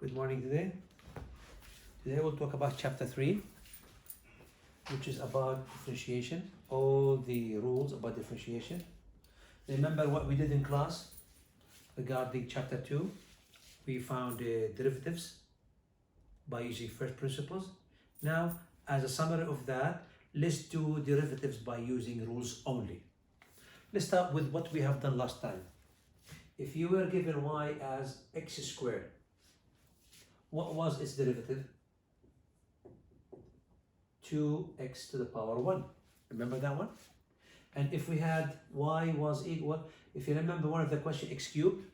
Good morning today. Today we'll talk about chapter 3, which is about differentiation, all the rules about differentiation. Remember what we did in class regarding chapter 2? We found derivatives by using first principles. Now, as a summary of that, let's do derivatives by using rules only. Let's start with what we have done last time. If you were given y as x squared, what was its derivative? 2x to the power 1. Remember that one? And if we had y was equal, if you remember one of the question, x cubed,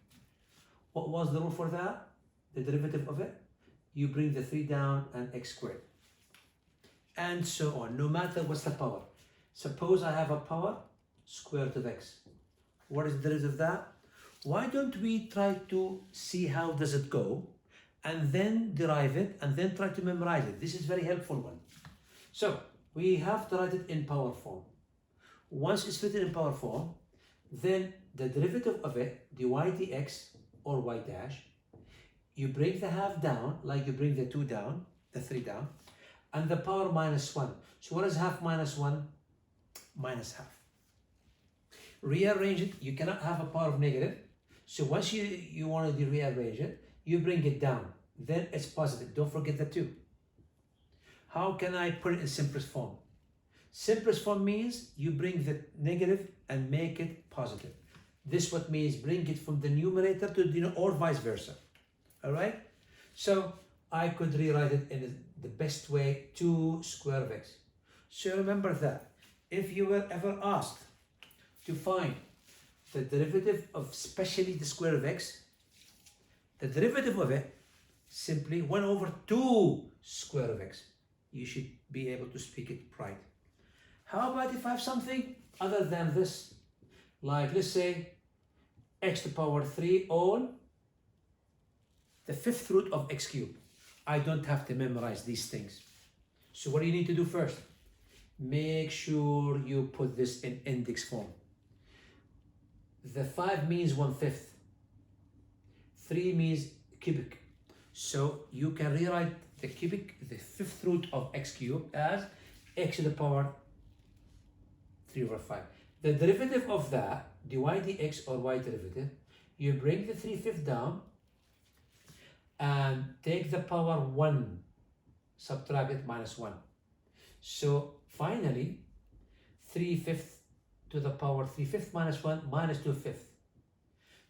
what was the rule for that? The derivative of it? You bring the 3 down and x squared. And so on, no matter what's the power. Suppose I have a power square root of x. What is the derivative of that? Why don't we try to see how does it go, and then derive it, and then try to memorize it. This is very helpful one. So we have to write it in power form. Once it's written in power form, then the derivative of it, dy dx or y dash, you bring the half down, like you bring the 2 down, the 3 down, and the power minus 1. So what is half minus 1? Minus half. Rearrange it. You cannot have a power of negative. So once you want to rearrange it, you bring it down. Then it's positive. Don't forget the 2. How can I put it in simplest form? Simplest form means you bring the negative and make it positive. This what means bring it from the numerator to the or vice versa. All right? So I could rewrite it in the best way, 2 square of x. So remember that. If you were ever asked to find the derivative of especially the square of x, the derivative of it simply 1 over 2 square of x. You should be able to speak it right. How about if I have something other than this? Like let's say x to the power 3 all the 5th root of x cubed. I don't have to memorize these things. So what do you need to do first? Make sure you put this in index form. The 5 means 1/5. 3 means cubic. So you can rewrite the cubic, the 5th root of x cubed as x to the power 3 over 5. The derivative of that, dy dx or y derivative, you bring the 3/5 down and take the power 1, subtract it minus 1. So finally, 3/5 to the power 3/5 minus 1 minus 2/5.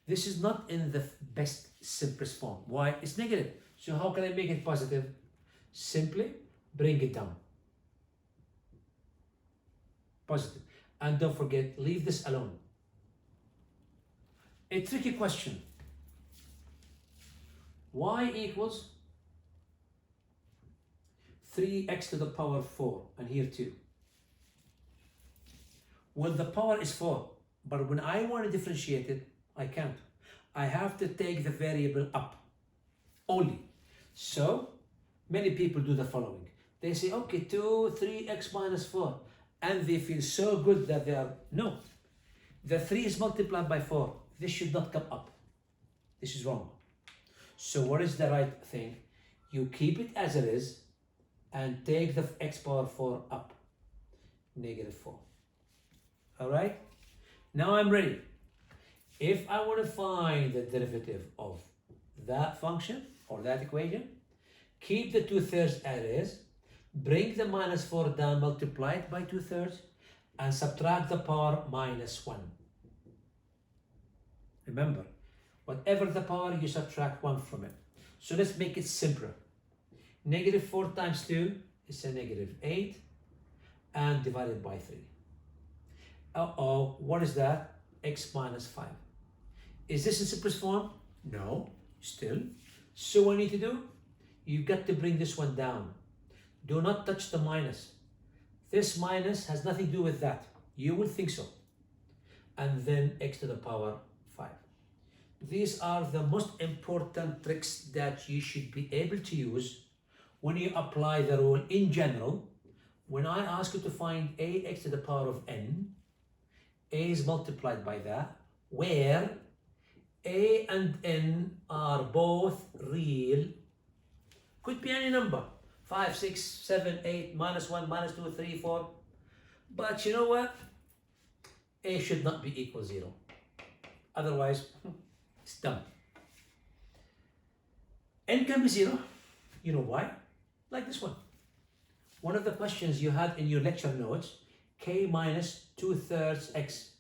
This is not in the best simplest form. Why? It's negative. So how can I make it positive? Simply bring it down. Positive. And don't forget, leave this alone. A tricky question. Y equals 3x to the power 4, and here 2. Well, the power is 4, but when I want to differentiate it, I can't. I have to take the variable up only. So many people do the following. They say, okay, 2, 3x minus 4. And they feel so good that they are, no. The 3 is multiplied by 4. This should not come up. This is wrong. So what is the right thing? You keep it as it is and take the x power 4 up. Negative 4. All right? Now I'm ready. If I want to find the derivative of that function or that equation, keep the 2/3 as it is, bring the minus 4 down, multiply it by 2/3, and subtract the power minus 1. Remember, whatever the power, you subtract 1 from it. So let's make it simpler. Negative 4 times 2 is a negative 8, and divided by 3. Uh-oh, what is that? X minus 5. Is this in simplest form? No, still. So what you need to do? You've got to bring this one down. Do not touch the minus. This minus has nothing to do with that. You will think so. And then x to the power 5. These are the most important tricks that you should be able to use when you apply the rule in general. When I ask you to find ax to the power of n, a is multiplied by that, where a and n are both real Could be any number. 5, 6, 7, 8, -1, -2, 3, 4. But you know what? A should not be equal 0. Otherwise, it's done. N can be 0. You know why? Like this one. One of the questions you had in your lecture notes, k minus 2/3 x.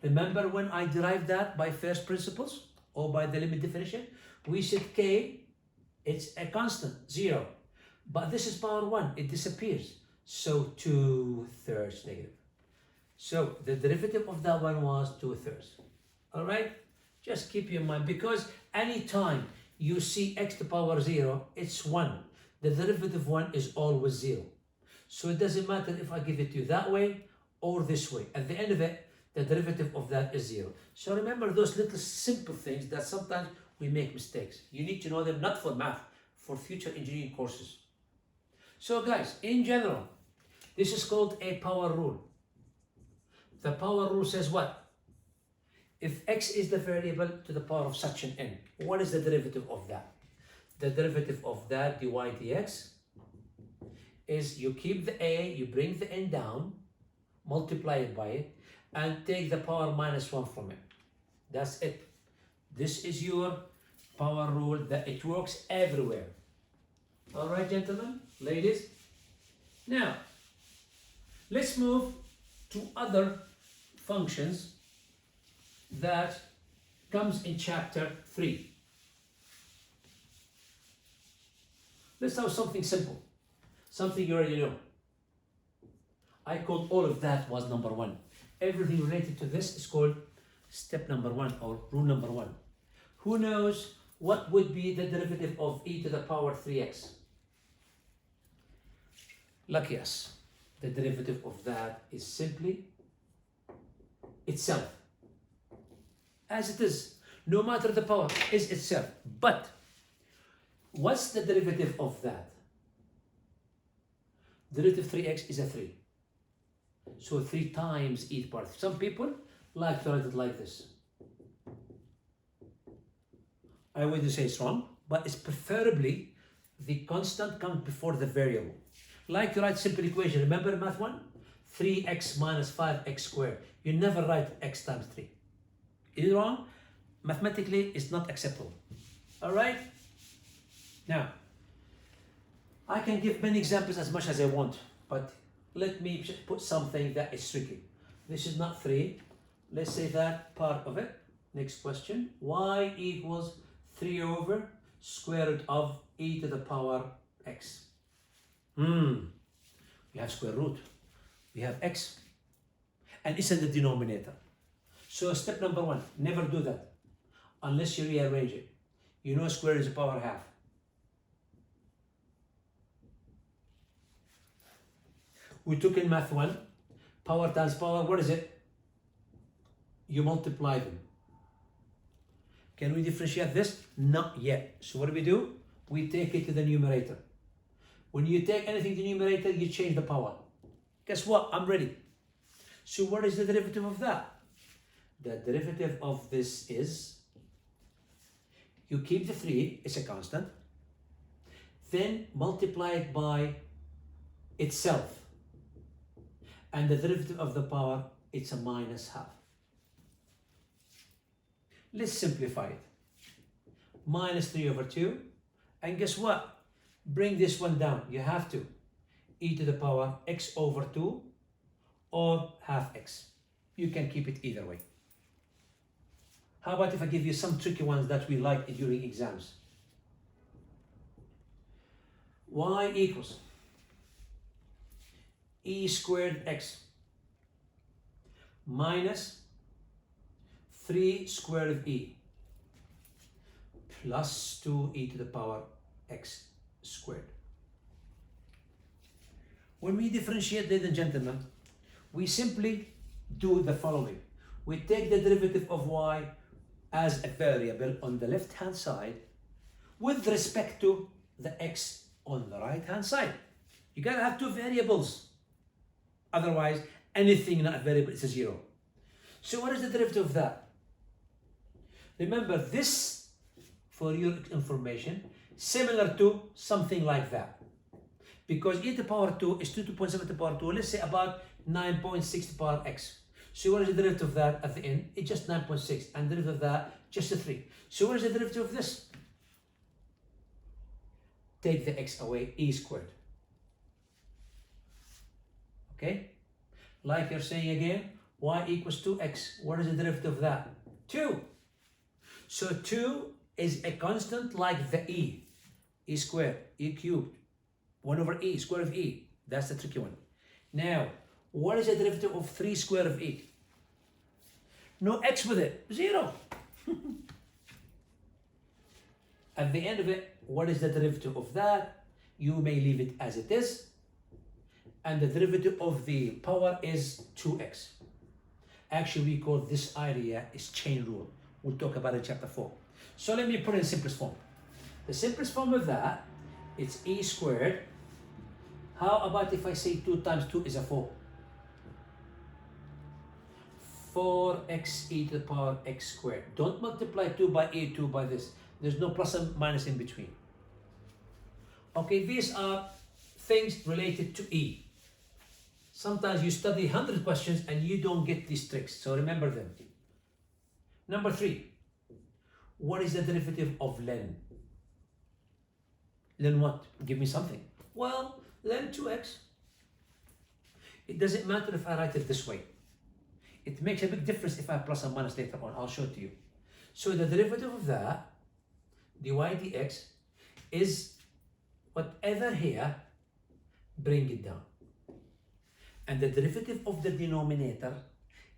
Remember when I derived that by first principles or by the limit definition? We said k, it's a constant, 0. But this is power 1, it disappears. So 2/3 negative. So the derivative of that one was 2/3. All right? Just keep in mind, because anytime you see x to the power 0, it's 1. The derivative 1 is always 0. So it doesn't matter if I give it to you that way or this way. At the end of it, the derivative of that is 0. So remember those little simple things that sometimes we make mistakes. You need to know them, not for math, for future engineering courses. So guys, in general, this is called a power rule. The power rule says what? If x is the variable to the power of such an n, what is the derivative of that? The derivative of that dy dx is you keep the a, you bring the n down, multiply it by it, and take the power -1 from it. That's it. This is your power rule that it works everywhere. All right, gentlemen, ladies. Now, let's move to other functions that comes in chapter 3. Let's have something simple, something you already know. I called all of that was number 1. Everything related to this is called step number 1 or rule number 1. Who knows what would be the derivative of e to the power 3x? Lucky us. The derivative of that is simply itself. As it is, no matter the power, is itself. But what's the derivative of that? Derivative 3x is a 3. So 3 times e to the power. Some people like to write it like this. I wouldn't say it's wrong, but it's preferably the constant comes before the variable. Like to write simple equation. Remember math 1? 3x minus 5x squared. You never write x times 3. Is it wrong? Mathematically, it's not acceptable. All right? Now, I can give many examples as much as I want, but let me just put something that is tricky. This is not 3. Let's say that part of it. Next question. Y equals 3 over square root of e to the power x. We have square root. We have x. And it's in the denominator. So step number 1, never do that unless you rearrange it. You know square is a power half. We took in math 1, power times power, what is it? You multiply them. Can we differentiate this? Not yet. So what do? We take it to the numerator. When you take anything to the numerator, you change the power. Guess what? I'm ready. So what is the derivative of that? The derivative of this is, you keep the 3, it's a constant, then multiply it by itself. And the derivative of the power, it's a -1/2. Let's simplify it. -3/2. And guess what? Bring this one down. You have to. E to the power x over 2 or half x. You can keep it either way. How about if I give you some tricky ones that we like during exams? Y equals e squared x minus 3 square root of e plus 2e to the power x squared. When we differentiate, ladies and gentlemen, we simply do the following. We take the derivative of y as a variable on the left hand side with respect to the x on the right hand side. You gotta have 2 variables. Otherwise, anything not a variable is a 0. So what is the derivative of that? Remember this, for your information, similar to something like that. Because e to the power 2 is 2.7 to the power 2, let's say about 9.6 to the power x. So what is the derivative of that at the end? It's just 9.6, and the derivative of that, just a 3. So what is the derivative of this? Take the x away, e squared. Okay? Like you're saying again, y equals 2x. What is the derivative of that? 2. So 2 is a constant like the e. E squared, e cubed, 1 over e, square of e. That's the tricky one. Now, what is the derivative of 3 square of e? No x with it, 0. At the end of it, what is the derivative of that? You may leave it as it is. And the derivative of the power is 2x. Actually, we call this area is chain rule. We'll talk about it in chapter 4. So let me put it in simplest form. The simplest form of that, it's e squared. How about if I say 2 times 2 is a 4? 4x e to the power x squared. Don't multiply 2 by e, 2 by this. There's no plus and minus in between. Okay, these are things related to e. Sometimes you study 100 questions and you don't get these tricks, so remember them. Number 3, what is the derivative of len? Len what? Give me something. Well, len 2x. It doesn't matter if I write it this way. It makes a big difference if I have plus and minus later on. I'll show it to you. So the derivative of that, dy dx, is whatever here, bring it down. And the derivative of the denominator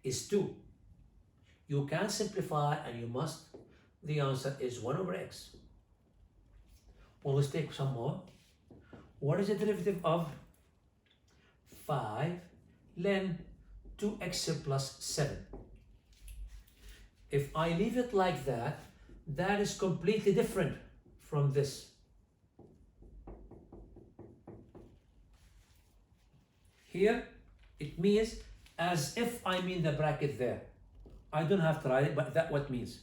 is 2. You can simplify and you must. The answer is 1 over x. Well, let's take some more. What is the derivative of 5 len 2x plus 7? If I leave it like that, that is completely different from this. Here, it means as if I mean the bracket there. I don't have to write it, but that's what it means.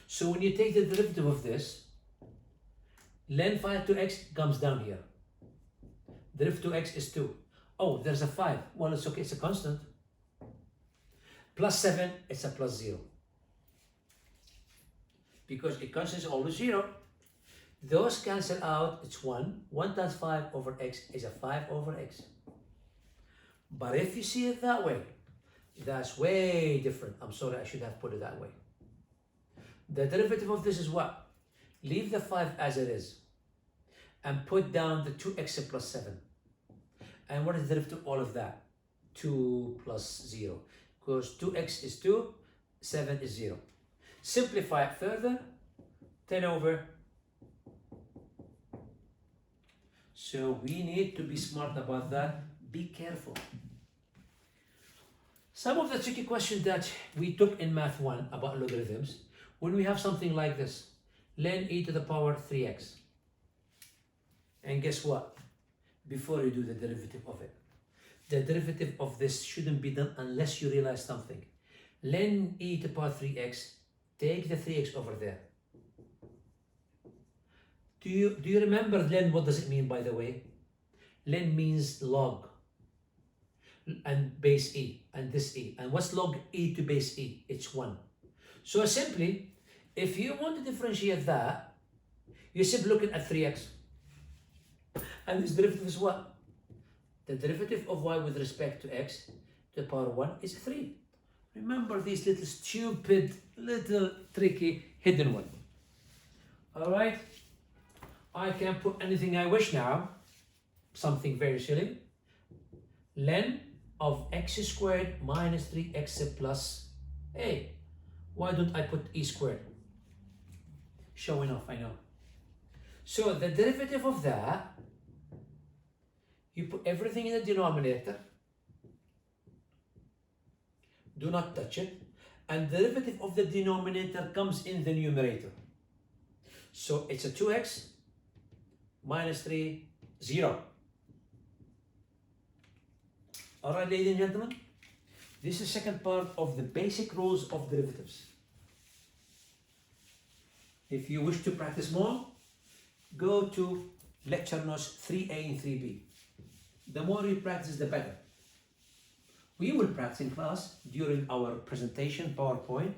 So when you take the derivative of this, len 5 to x comes down here. Derivative to x is 2. Oh, there's a 5. Well, it's okay, it's a constant. Plus 7, it's a plus 0. Because a constant is always 0. Those cancel out, it's 1. 1 times 5 over x is a 5 over x. But if you see it that way, that's way different. I'm sorry, I should have put it that way. The derivative of this is what? Leave the 5 as it is and put down the 2x plus 7. And what is the derivative of all of that? 2 plus 0. Because 2x is 2, 7 is 0. Simplify it further, 10 over. So we need to be smart about that. Be careful. Some of the tricky questions that we took in Math 1 about logarithms, when we have something like this, len e to the power 3x. And guess what? Before you do the derivative of it, the derivative of this shouldn't be done unless you realize something. Len e to the power 3x, take the 3x over there. Do you remember len? What does it mean, by the way? Len means log and base e and this e. And what's log e to base e? It's 1. So simply, if you want to differentiate that, you're simply looking at 3x. And this derivative is what? The derivative of y with respect to x to the power 1 is 3. Remember these little stupid, little tricky hidden one. Alright? I can put anything I wish now. Something very silly. Len of x squared minus 3x plus a. Why don't I put e squared? Showing off, I know. So the derivative of that, you put everything in the denominator. Do not touch it. And the derivative of the denominator comes in the numerator. So it's a 2x minus 3, 0. Alright, ladies and gentlemen, this is the second part of the basic rules of derivatives. If you wish to practice more, go to lecture notes 3A and 3B. The more you practice, the better. We will practice in class during our presentation, PowerPoint.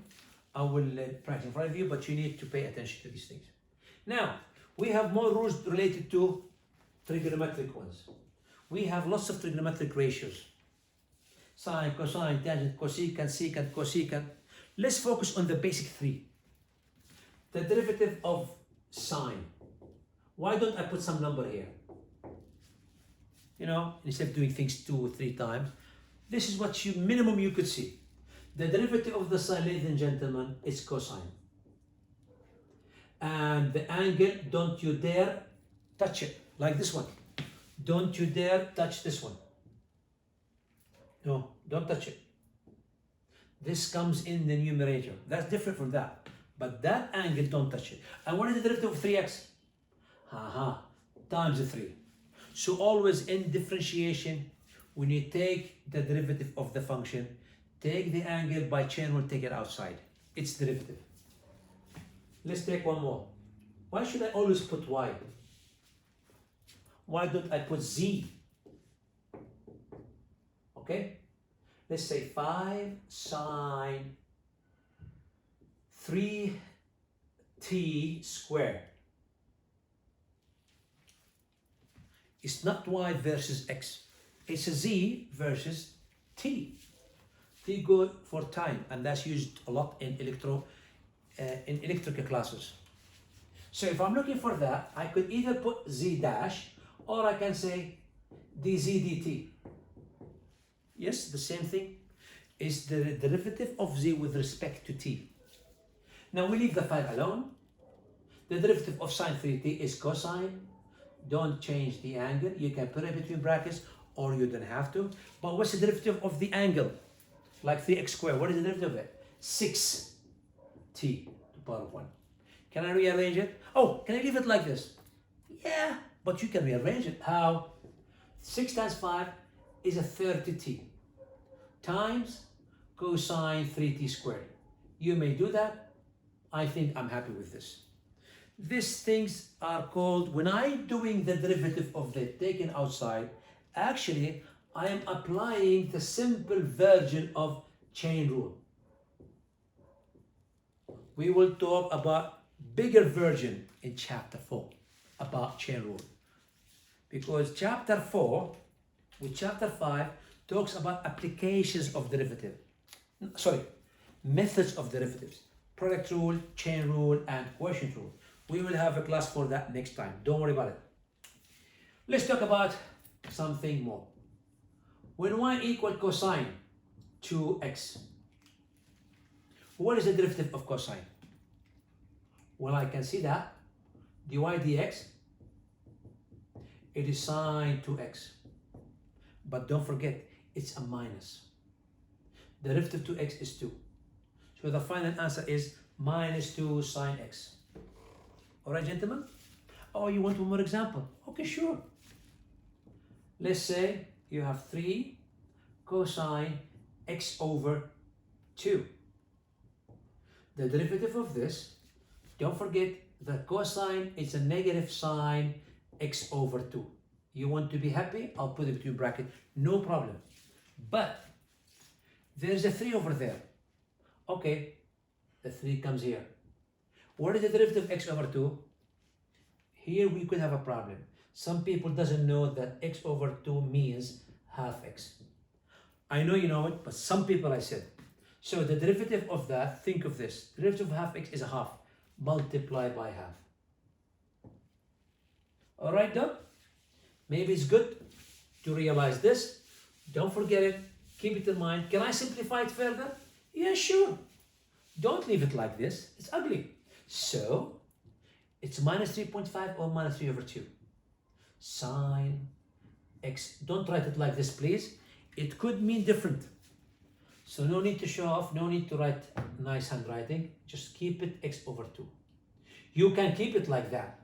I will practice in front of you, but you need to pay attention to these things. Now, we have more rules related to trigonometric ones. We have lots of trigonometric ratios. Sine, cosine, tangent, cosecant, secant, cosecant. Let's focus on the basic three. The derivative of sine. Why don't I put some number here? You know, instead of doing things 2 or 3 times, this is what minimum you could see. The derivative of the sine, ladies and gentlemen, is cosine. And the angle, don't you dare touch it, like this one. Don't you dare touch this one. No, don't touch it. This comes in the numerator. That's different from that. But that angle, don't touch it. And what is the derivative of 3x? Times the 3. So always in differentiation, when you take the derivative of the function, take the angle by chain rule, take it outside. It's derivative. Let's take one more. Why should I always put y? Why don't I put z? Okay? Let's say 5 sine 3t squared. It's not y versus x. It's a z versus t. T go for time, and that's used a lot in electrical classes. So if I'm looking for that, I could either put z dash, or I can say dz dt. Yes, the same thing. Is the derivative of z with respect to t. Now we leave the 5 alone. The derivative of sine 3t is cosine. Don't change the angle. You can put it between brackets, or you don't have to. But what's the derivative of the angle? Like 3x squared. What is the derivative of it? 6t to the power of 1. Can I rearrange it? Oh, can I leave it like this? Yeah, but you can rearrange it. How? 6 times 5 is a 30t times cosine 3t squared. You may do that. I think I'm happy with this. These things are called, when I'm doing the derivative of the taken outside, actually I am applying the simple version of chain rule. We will talk about bigger version in chapter 4 about chain rule. Because chapter 4 with chapter 5 talks about applications of derivative. Methods of derivatives. Product rule, chain rule, and quotient rule. We will have a class for that next time. Don't worry about it. Let's talk about something more. When y equal cosine 2x, what is the derivative of cosine? Well, I can see that dy dx, it is sine 2x. But don't forget, it's a minus. The derivative of 2x is 2. So the final answer is minus 2 sine x. All right, gentlemen? Oh, you want one more example? Okay, sure. Let's say you have 3 cosine x over 2. The derivative of this, don't forget the cosine is a negative sine x over 2. You want to be happy? I'll put it between brackets, no problem. But there's a 3 over there. Okay, the 3 comes here. What is the derivative of x over 2? Here we could have a problem. Some people doesn't know that x over 2 means half x. I know you know it, but some people I said. So the derivative of that, think of this. Derivative of half x is a half. Multiply by half. All right, Doug? Maybe it's good to realize this. Don't forget it. Keep it in mind. Can I simplify it further? Yeah, sure. Don't leave it like this. It's ugly. So, it's minus 3.5 or minus 3 over 2. Sine x. Don't write it like this, please. It could mean different. So no need to show off. No need to write nice handwriting. Just keep it x over 2. You can keep it like that.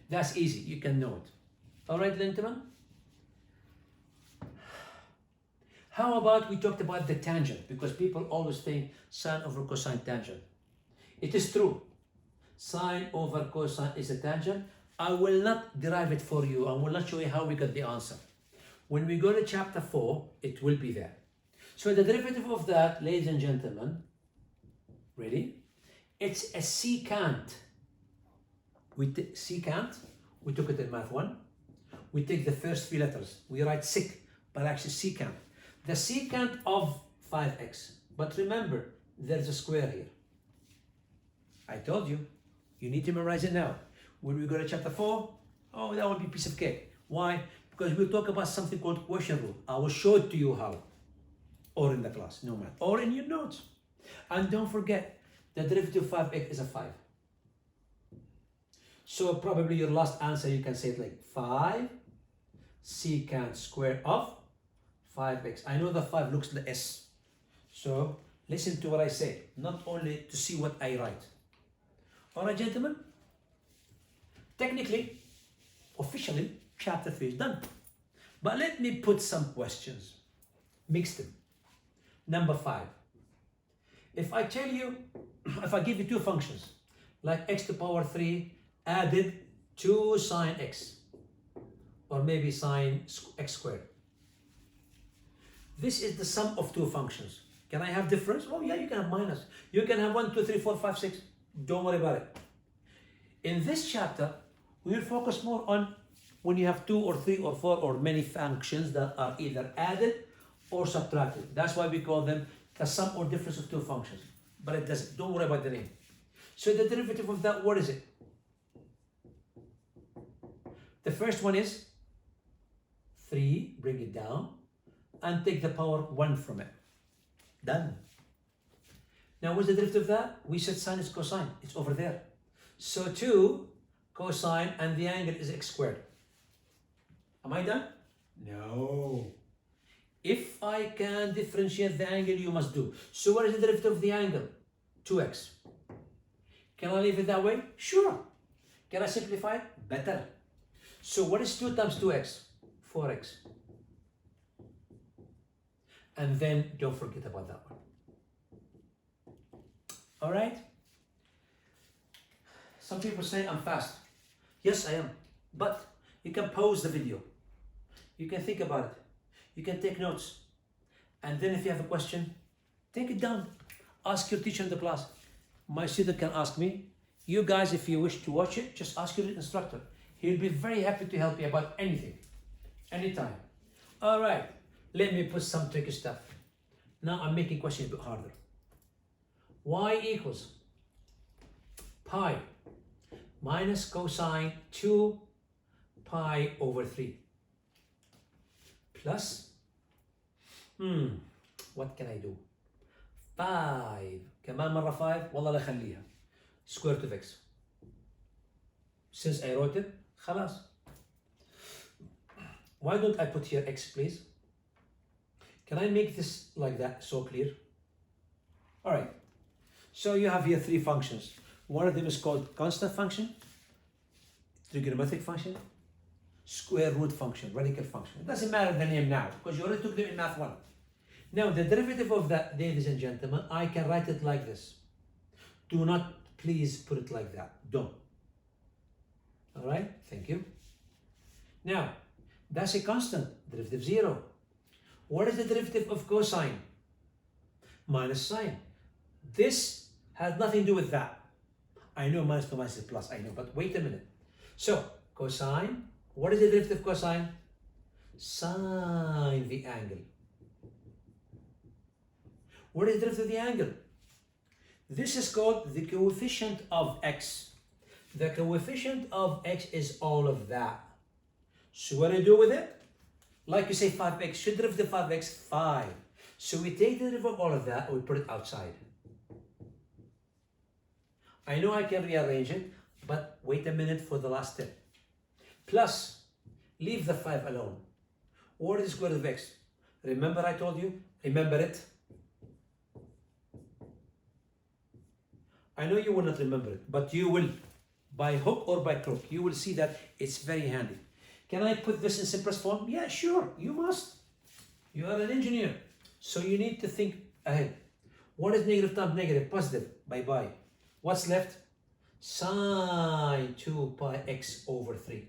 That's easy. You can know it. All right, gentlemen? How about we talked about the tangent? Because people always think sine over cosine tangent. It is true. Sine over cosine is a tangent, I will not derive it for you. I will not show you how we got the answer. When we go to chapter 4, it will be there. So the derivative of that, ladies and gentlemen, ready? It's a secant. Secant, we took it in math 1. We take the first 3 letters. We write sec, but actually secant. The secant of 5x. But remember, there's a square here. I told you, you need to memorize it now. When we go to chapter 4, oh, that will be a piece of cake. Why? Because we'll talk about something called quotient rule. I will show it to you how. Or in the class, no matter. Or in your notes. And don't forget, the derivative of 5x is a 5. So probably your last answer, you can say it like 5 secant square of 5x. I know the 5 looks like S. So listen to what I say, not only to see what I write. All right, gentlemen? Technically, officially, chapter 3 is done. But let me put some questions. Mix them. Number 5. If I tell you, if I give you 2 functions, like x to the power 3 added 2 sine x, or maybe sine x squared. This is the sum of 2 functions. Can I have difference? Oh yeah, you can have minus. You can have 1, 2, 3, 4, 5, 6. Don't worry about it. In this chapter, we will focus more on when you have 2 or 3 or 4 or many functions that are either added or subtracted. That's why we call them the sum or difference of 2 functions. But it doesn't. Don't worry about the name. So the derivative of that, what is it? The first one is 3, bring it down, and take the power 1 from it. Done. Now what's the derivative of that? We said sine is cosine. It's over there. So 2 cosine and the angle is x squared. Am I done? No. If I can differentiate the angle, you must do. So what is the derivative of the angle? 2x. Can I leave it that way? Sure. Can I simplify it? Better. So what is 2 times 2x? 4x. And then don't forget about that one. All right? Some people say I'm fast. Yes, I am. But you can pause the video. You can think about it. You can take notes. And then if you have a question, take it down. Ask your teacher in the class. My student can ask me. You guys, if you wish to watch it, just ask your instructor. He'll be very happy to help you about anything. Anytime. All right. Let me put some tricky stuff. Now I'm making questions a bit harder. Y equals pi minus cosine 2 pi over 3 plus, what can I do? 5 كمان مرة 5 والله لا خليها square root of x. Since I wrote it, خلاص. Why don't I put here x, please? Can I make this like that so clear? All right. So you have here 3 functions. One of them is called constant function, trigonometric function, square root function, radical function. It doesn't matter the name now because you already took them in math 1. Now the derivative of that, ladies and gentlemen, I can write it like this. Do not please put it like that. Don't. All right, thank you. Now, that's a constant, derivative 0. What is the derivative of cosine? Minus sine. This has nothing to do with that. I know minus to minus is plus, I know, but wait a minute. So, cosine, what is the derivative of cosine? Sine the angle. What is the derivative of the angle? This is called the coefficient of x. The coefficient of x is all of that. So what do you do with it? Like you say 5x, should derivative of 5x, 5. So we take the derivative of all of that and we put it outside. I know I can rearrange it, but wait a minute for the last step. Plus, leave the 5 alone. What is the square root of x? Remember I told you? Remember it? I know you will not remember it, but you will. By hook or by crook, you will see that it's very handy. Can I put this in simplest form? Yeah, sure, you must. You are an engineer, so you need to think ahead. What is negative times negative? Positive. Bye-bye. What's left? sine 2 pi x over 3.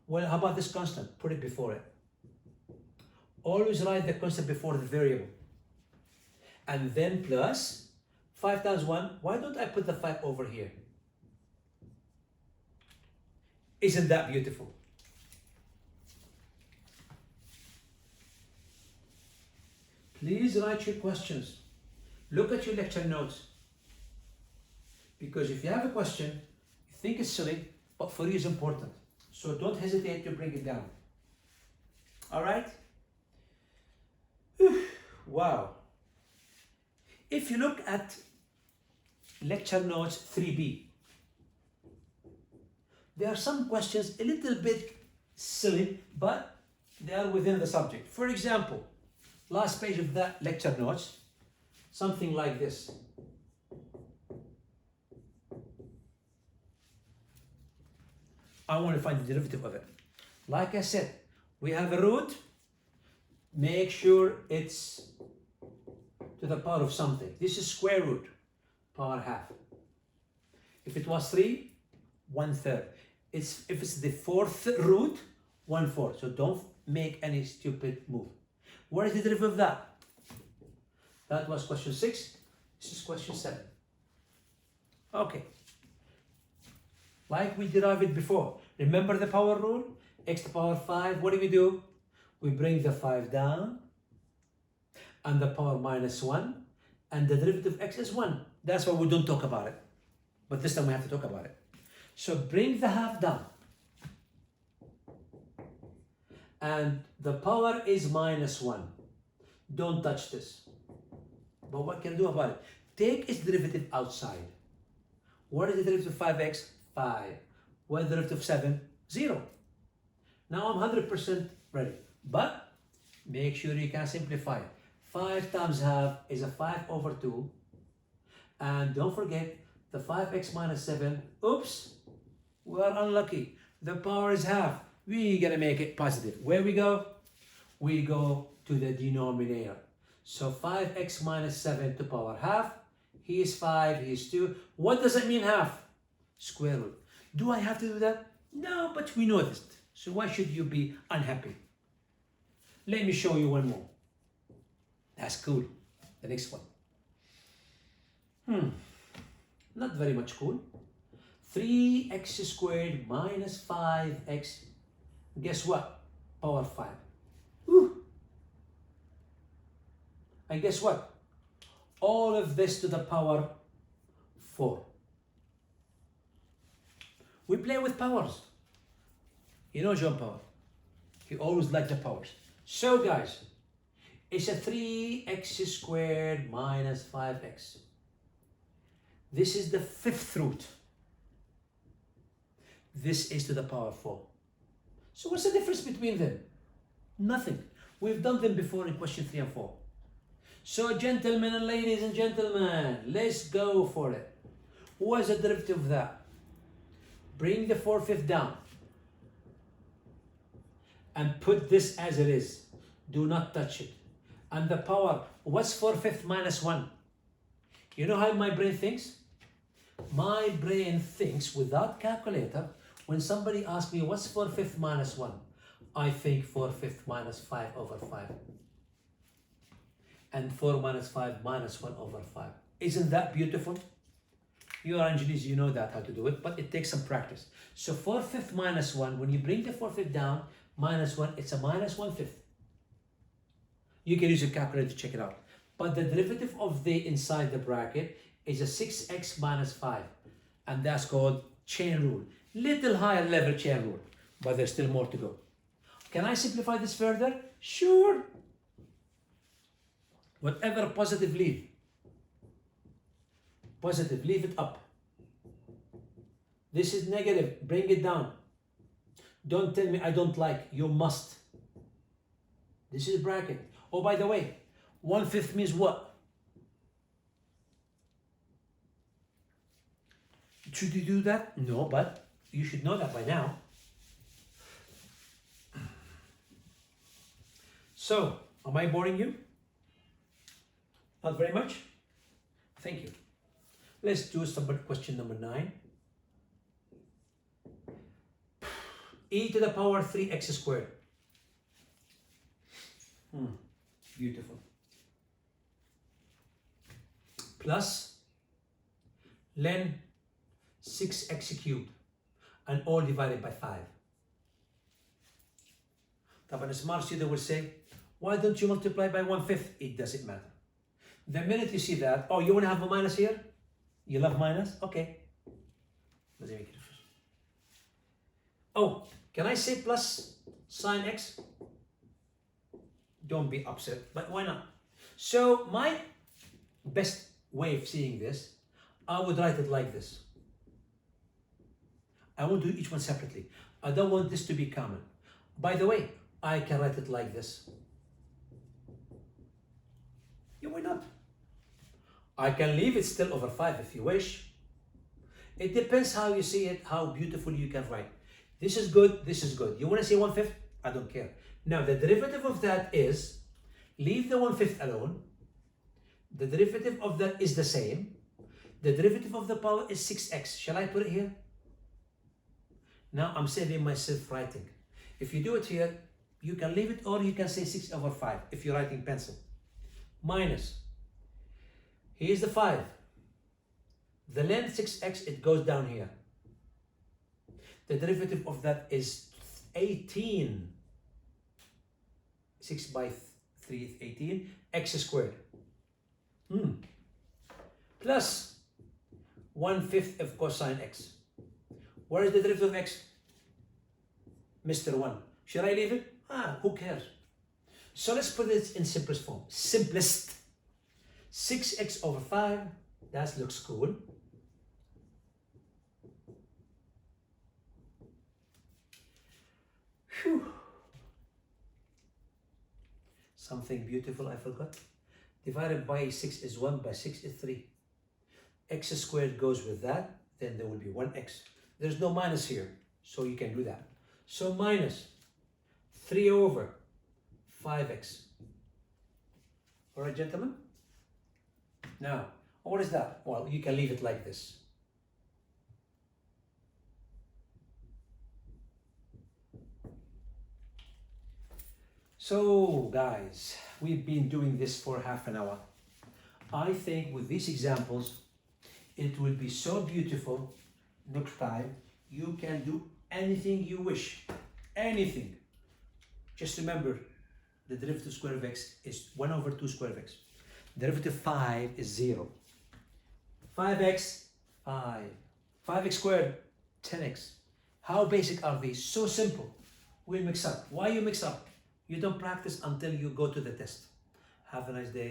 Well, how about this constant? Put it before it. Always write the constant before the variable. And then plus 5 times 1. Why don't I put the 5 over here? Isn't that beautiful? Please write your questions. Look at your lecture notes. Because if you have a question, you think it's silly, but for you it's important. So don't hesitate to bring it down. All right? Wow. If you look at lecture notes 3B, there are some questions a little bit silly, but they are within the subject. For example, last page of that lecture notes, something like this. I want to find the derivative of it. Like I said, we have a root. Make sure it's to the power of something. This is square root, power half. If it was 3, 1/3. If it's the 4th root, 1/4. So don't make any stupid move. What is the derivative of that? That was question 6. This is question 7. Okay. Like we derived it before. Remember the power rule? X to the power 5. What do? We bring the 5 down and the power minus 1, and the derivative of x is 1. That's why we don't talk about it. But this time we have to talk about it. So bring the half down. And the power is minus 1. Don't touch this. But what can I do about it? Take its derivative outside. What is the derivative of 5x? 5. What is the derivative of 7? 0. Now I'm 100% ready. But make sure you can simplify it. 5 times half is a 5 over 2. And don't forget the 5x minus 7. Oops, we are unlucky. The power is half. We're going to make it positive. Where we go? We go to the denominator. So 5x minus 7 to the power half. He is 5, he is 2. What does it mean half? Square root. Do I have to do that? No, but we noticed. So why should you be unhappy? Let me show you one more. That's cool. The next one. Not very much cool. 3x squared minus 5x. Guess what? Power 5. Whew. And guess what? All of this to the power 4. We play with powers. You know John Power. He always liked the powers. So guys, it's a 3x squared minus 5x. This is the 5th root. This is to the power 4. So what's the difference between them? Nothing. We've done them before in question 3 and 4. So gentlemen and ladies and gentlemen, let's go for it. What is the derivative of that? Bring the 4/5 down. And put this as it is. Do not touch it. And the power, what's 4/5 minus 1? You know how my brain thinks? My brain thinks without calculator. When somebody asks me what's 4/5 minus 1, I think 4/5 minus 5 over 5. And 4 minus 5 minus 1 over 5. Isn't that beautiful? You are engineers, you know that how to do it, but it takes some practice. So 4/5 minus 1, when you bring the 4/5 down, minus 1, it's a minus 1/5. You can use your calculator to check it out. But the derivative of the inside the bracket is a 6x minus 5. And that's called chain rule. Little higher level chain rule, but there's still more to go. Can I simplify this further? Sure. Whatever positive leave. Positive, leave it up. This is negative, bring it down. Don't tell me I don't like, you must. This is bracket. Oh, by the way, 1/5 means what? Should you do that? No, but you should know that by now. So, am I boring you? Not very much? Thank you. Let's do some question number 9. E to the power 3x squared. Beautiful. Plus ln 6x cubed and all divided by 5. طبعا a smart student will say, why don't you multiply by 1/5? It doesn't matter. The minute you see that, oh, you want to have a minus here? You love minus? Okay. Doesn't make a difference. Oh, can I say plus sine x? Don't be upset, but why not? So my best way of seeing this, I would write it like this. I won't do each one separately. I don't want this to be common. By the way, I can write it like this. Yeah, why not? I can leave it still over 5 if you wish. It depends how you see it, how beautiful you can write. This is good, this is good. You want to say 1/5? I don't care. Now the derivative of that is, leave the 1/5 alone. The derivative of that is the same. The derivative of the power is 6x. Shall I put it here? Now I'm saving myself writing. If you do it here, you can leave it or you can say 6/5 if you're writing pencil. Minus. Here's the 5. The length 6x, it goes down here. The derivative of that is 18. 6 by 3 is 18. X squared. Plus 1/5 of cosine x. Where is the derivative of x? Mr. 1. Should I leave it? Who cares? So let's put this in simplest form. Simplest. 6x over 5. That looks cool. Whew. Something beautiful I forgot. Divided by 6 is 1, by 6 is 3. X squared goes with that, then there will be 1x. There's no minus here, so you can do that. So minus 3 over 5x. All right, gentlemen? Now, what is that? Well, you can leave it like this. So, guys, we've been doing this for half an hour. I think with these examples, it will be so beautiful. Next time, you can do anything you wish. Anything. Just remember, the derivative square of x is 1 over 2 square of x. Derivative 5 is 0. 5x, 5. 5x squared, 10x. How basic are these? So simple. We'll mix up. Why you mix up? You don't practice until you go to the test. Have a nice day.